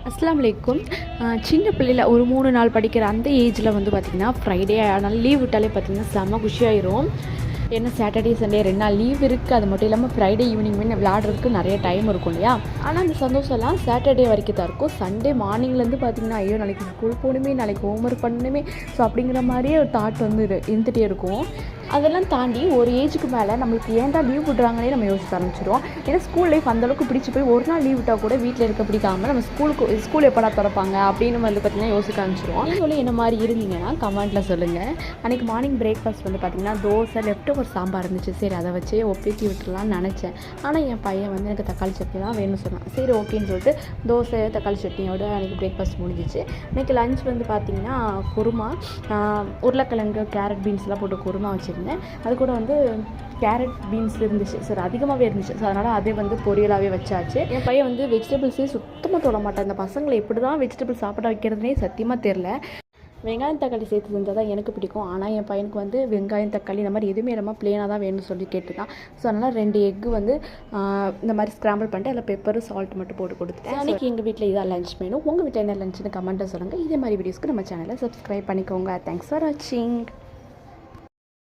அஸ்ஸலாமு அலைக்கும். சின்ன பிள்ளையில் ஒரு 3 நாள் படிக்கிற அந்த ஏஜில் வந்து பார்த்திங்கன்னா ஃப்ரைடே ஆனால் லீவ் விட்டாலே பார்த்திங்கன்னா செம்ம குஷியாயிரும். ஏன்னா சாட்டர்டே சண்டே 2 நாள் லீவ் இருக்குது. அது மட்டும் இல்லாமல் ஃப்ரைடே ஈவினிங் விளையாடுறதுக்கு நிறைய டைம் இருக்கும் இல்லையா. ஆனால் அந்த சந்தோஷம்லாம் சாட்டர்டே வரைக்கும் தான் இருக்கும். சண்டே மார்னிங்லேருந்து பார்த்திங்கன்னா ஐயோ நாளைக்கு ஸ்கூல் போகணுமே, நாளைக்கு ஹோம்ஒர்க் பண்ணணுமே, ஸோ அப்படிங்கிற மாதிரியே ஒரு தாட் வந்து இருந்துகிட்டே இருக்கும். அதெல்லாம் தாண்டி ஒரு ஏஜுக்கு மேலே நம்மளுக்கு ஏன்டா லீவ் விட்றாங்களே நம்ம யோசிக்க ஆரம்பிச்சிடுவோம். ஏன்னா ஸ்கூல் லைஃப் அந்தளவுக்கு பிடிச்சி போய் ஒரு நாள் லீவ் விட்டால் கூட வீட்டில் இருக்க பிடிக்காமல் நம்ம ஸ்கூல் எப்படா திறப்பாங்க அப்படின்னு வந்து பார்த்திங்கன்னா யோசிக்க ஆரம்பிச்சிடுவோம். நீங்களும் என்ன மாதிரி இருந்தீங்கன்னா கமெண்ட்டில் சொல்லுங்கள். அன்றைக்கி மார்னிங் பிரேக்ஃபாஸ்ட் வந்து பார்த்திங்கன்னா தோசை லெஃப்ட் ஒரு சாம்பார் இருந்துச்சு. சரி அதை வச்சே ஒப்பிச்சு விட்டுலான்னு நினச்சேன். ஆனால் என் பையன் வந்து எனக்கு தக்காளி சட்னி தான் வேணும்னு சொன்னான். சரி ஓகேன்னு சொல்லிட்டு தோசை தக்காளி சட்னியோட அன்றைக்கி பிரேக்ஃபாஸ்ட் முடிஞ்சிச்சு. இன்றைக்கி லஞ்ச் வந்து பார்த்திங்கன்னா குருமா, உருளைக்கிழங்கு கேரட் பீன்ஸ்லாம் போட்டு குருமா வச்சுருந்தேன். அது கூட வந்து கேரட் பீன்ஸ் இருந்துச்சு. சரி அதிகமாகவே இருந்துச்சு. ஸோ அதனால் அதே வந்து பொரியலாகவே வச்சாச்சு. என் பையன் வந்து வெஜிடபிள்ஸே சுத்தமாக தொட மாட்டேன். இந்த பசங்களை எப்படி தான் வெஜிடபிள் சாப்பிட வைக்கிறதுனே சத்தியமாக தெரில. வெங்காயம் தக்காளி சேர்த்து செஞ்சால் தான் எனக்கு பிடிக்கும். ஆனால் என் பையனுக்கு வந்து வெங்காயம் தக்காளி இந்த மாதிரி எதுவுமே ரொம்ப ப்ளேனாக தான் வேணும்னு சொல்லி கேட்டுதான். ஸோ அதனால் 2 எக்கு வந்து இந்த மாதிரி ஸ்க்ராம்பிள் பண்ணிட்டு அதில் பெப்பரு சால்ட் மட்டும் போட்டு கொடுத்துட்டேன். அன்றைக்கி எங்கள் வீட்டில் இதான் லஞ்ச் மெனு. உங்கள் வீட்டில் என்ன லஞ்சுன்னு கமெண்ட்டை சொல்லுங்கள். இதே மாதிரி வீடியோஸ்க்கு நம்ம சேனலை சப்ஸ்கிரைப் பண்ணிக்கோங்க. தேங்க்ஸ் ஃபார் வாட்சிங்.